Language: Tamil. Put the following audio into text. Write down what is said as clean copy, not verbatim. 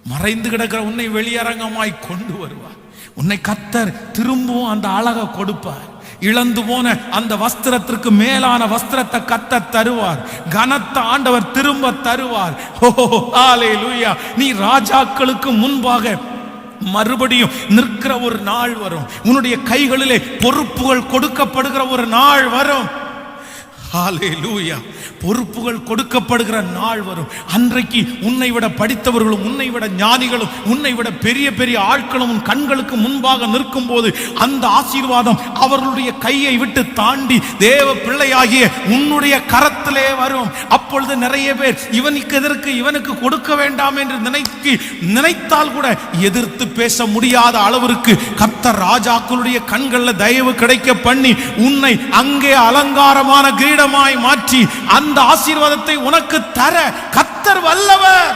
மறைந்து கிடக்கிற உன்னை வெளியரங்கமாய் கொண்டு வருவார். உன்னை கர்த்தர் திரும்பவும் அந்த அழகை கொடுப்பார். இழந்து போன அந்த வஸ்திரத்திற்கு மேலான வஸ்திரத்தை கர்த்தர் தருவார். கனத்த ஆண்டவர் திரும்ப தருவார். ஹல்லேலூயா. நீ ராஜாக்களுக்கு முன்பாக மறுபடியும் நிற்கிற ஒரு நாள் வரும். உன்னுடைய கைகளிலே பொறுப்புகள் கொடுக்கப்படுகிற ஒரு நாள் வரும். ஹல்லேலூயா. பொறுப்புகள் கொடுக்கப்படுகிற நாள் வரும். அன்றைக்கு உன்னை விட படித்தவர்களும் உன்னை விட ஞானிகளும் உன்னை விட பெரிய பெரிய ஆட்களும் உன் கண்களுக்கு முன்பாக நிற்கும் போது அந்த ஆசீர்வாதம் அவர்களுடைய கையை விட்டு தாண்டி தேவ பிள்ளையாகிய உன்னுடைய கரத்திலே வரும். அப்பொழுது நிறைய பேர் இவனுக்கு எதற்கு இவனுக்கு கொடுக்க வேண்டாம் என்று நினைத்தால் கூட எதிர்த்து பேச முடியாத அளவிற்கு கர்த்தர் ராஜாக்களுடைய கண்களில் தயவு கிடைக்க பண்ணி உன்னை அங்கே அலங்காரமான கிரீடமாய் மாற்றி அந்த ஆசீர்வாதத்தை உனக்கு தர கர்த்தர் வல்லவர்.